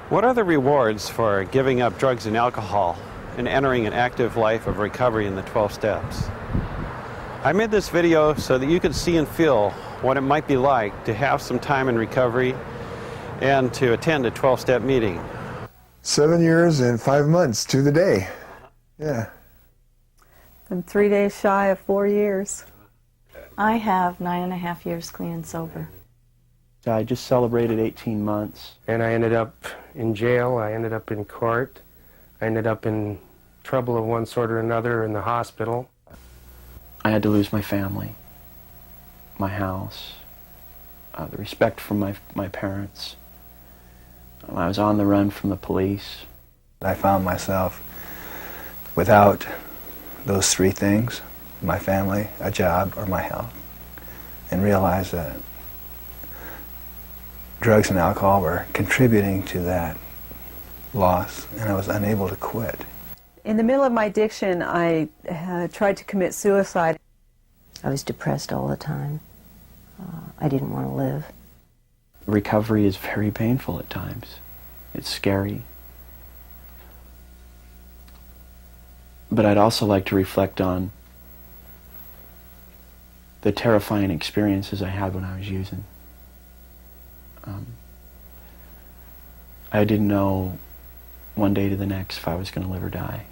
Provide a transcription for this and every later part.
What are the rewards for giving up drugs and alcohol and entering an active life of recovery in the 12 steps? I made this video so that you could see and feel what it might be like to have some time in recovery and to attend a 12-step meeting. 7 years and 5 months to the day. Yeah. I'm 3 days shy of 4 years. I have 9.5 years clean and sober. I just celebrated 18 months. And I ended up in jail, I ended up in court, I ended up in trouble of one sort or another in the hospital. I had to lose my family, my house, the respect from my parents. I was on the run from the police. I found myself without those three things, my family, a job, or my health, and realized that drugs and alcohol were contributing to that loss, and I was unable to quit. In the middle of my addiction, I tried to commit suicide. I was depressed all the time. I didn't want to live. Recovery is very painful at times. It's scary. But I'd also like to reflect on the terrifying experiences I had when I was using. I didn't know one day to the next if I was going to live or die.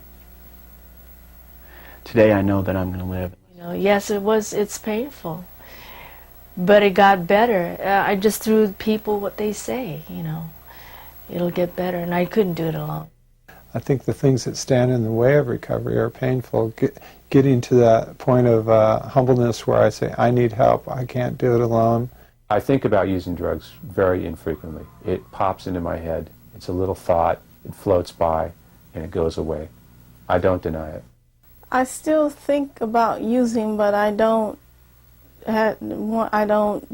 Today I know that I'm going to live. You know, yes, it's painful, but it got better. I just threw people what they say, you know, it'll get better, and I couldn't do it alone. I think the things that stand in the way of recovery are painful. Getting to that point of humbleness where I say, I need help, I can't do it alone. I think about using drugs very infrequently. It pops into my head. It's a little thought, it floats by, and it goes away. I don't deny it. I still think about using, but I don't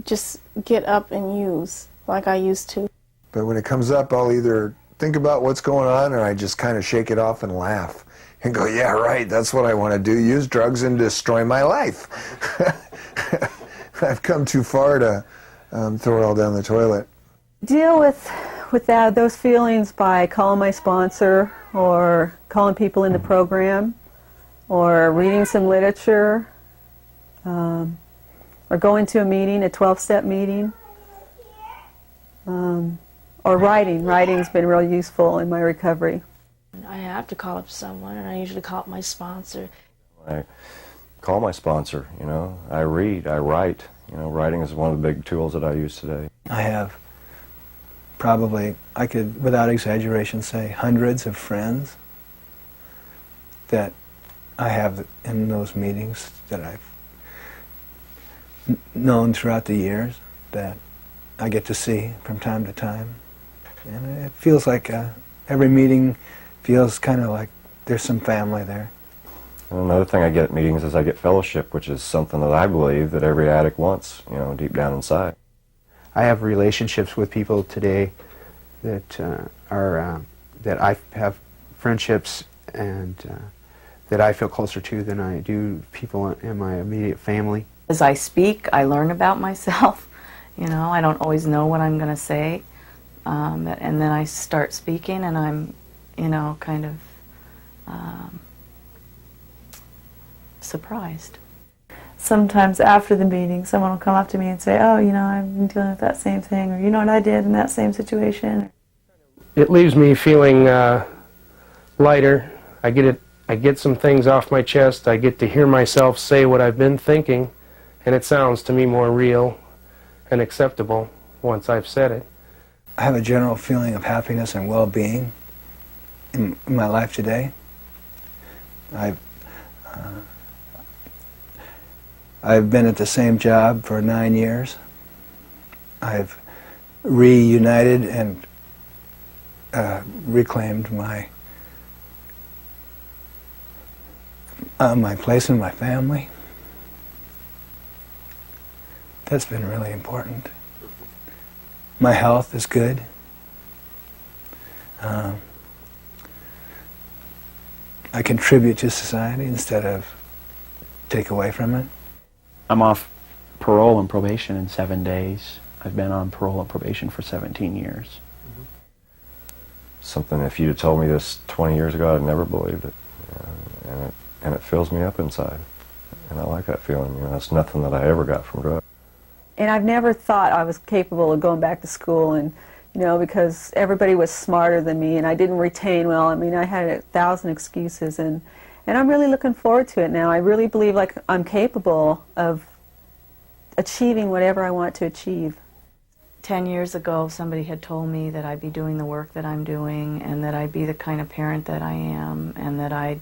just get up and use like I used to. But when it comes up, I'll either think about what's going on, or I just kind of shake it off and laugh and go, yeah, right, that's what I want to do, use drugs and destroy my life. I've come too far to throw it all down the toilet. Deal with those feelings by calling my sponsor, or calling people in the program, or reading some literature, or going to a meeting, a 12-step meeting, or writing. Writing's been real useful in my recovery. I have to call up someone, and I usually call up my sponsor. I call my sponsor, you know. I read, I write. You know, writing is one of the big tools that I use today. I have probably, I could, without exaggeration, say hundreds of friends that I have in those meetings that I've known throughout the years that I get to see from time to time. And it feels like every meeting feels kind of like there's some family there. And another thing I get at meetings is I get fellowship, which is something that I believe that every addict wants, you know, deep down inside. I have relationships with people today that that I have friendships and that I feel closer to than I do people in my immediate family. As I speak, I learn about myself. You know, I don't always know what I'm going to say, and then I start speaking, and I'm, you know, kind of surprised. Sometimes after the meeting, someone will come up to me and say, oh, you know, I've been dealing with that same thing, or you know what I did in that same situation. It leaves me feeling lighter. I get some things off my chest. I get to hear myself say what I've been thinking, and it sounds to me more real and acceptable once I've said it. I have a general feeling of happiness and well-being in my life today. I've been at the same job for 9 years. I've reunited and reclaimed my place in my family. That's been really important. My health is good. I contribute to society instead of take away from it. I'm off parole and probation in 7 days. I've been on parole and probation for 17 years. something, if you'd have told me this 20 years ago, I'd never believed it. And it fills me up inside. And I like that feeling. It's nothing that I ever got from drugs. And I've never thought I was capable of going back to school, and because everybody was smarter than me and I didn't retain well. I mean, I had 1,000 excuses, and I'm really looking forward to it now. I really believe like I'm capable of achieving whatever I want to achieve. 10 years ago, somebody had told me that I'd be doing the work that I'm doing, and that I'd be the kind of parent that I am, and that I'd,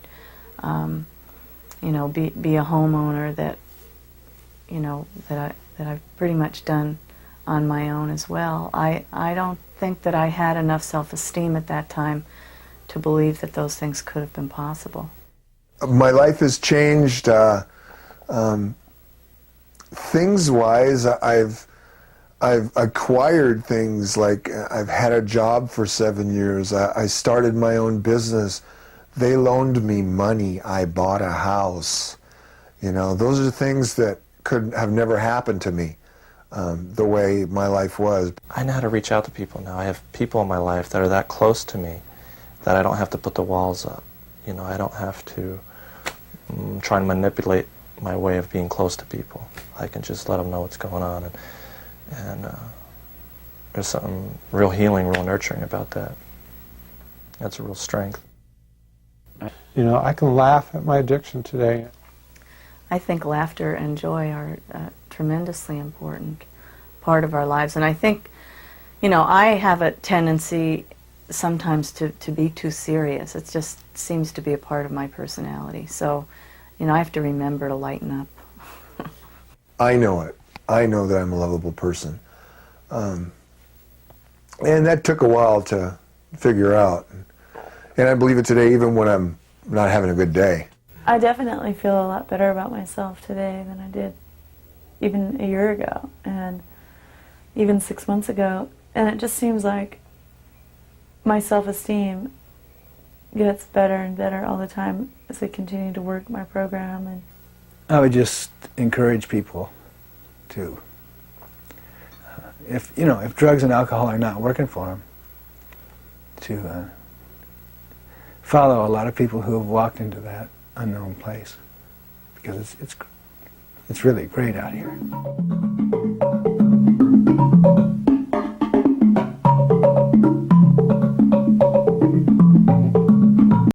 be a homeowner that, that I've pretty much done on my own as well. I don't think that I had enough self-esteem at that time to believe that those things could have been possible. My life has changed. Things-wise, I've acquired things like I've had a job for 7 years. I started my own business. They loaned me money. I bought a house. Those are things that could have never happened to me the way my life was. I know how to reach out to people now. I have people in my life that are that close to me that I don't have to put the walls up. I don't have to try and manipulate my way of being close to people. I can just let them know what's going on, and there's something real healing, real nurturing about that. That's a real strength. I can laugh at my addiction today. I think laughter and joy are a tremendously important part of our lives, and I think, I have a tendency sometimes to be too serious. It just seems to be a part of my personality. So, I have to remember to lighten up. I know it. I know that I'm a lovable person. And that took a while to figure out. And I believe it today even when I'm not having a good day. I definitely feel a lot better about myself today than I did even a year ago and even 6 months ago. And it just seems like my self-esteem gets better and better all the time as I continue to work my program. And I would just encourage people to, if drugs and alcohol are not working for them, to follow a lot of people who have walked into that unknown place, because it's really great out here.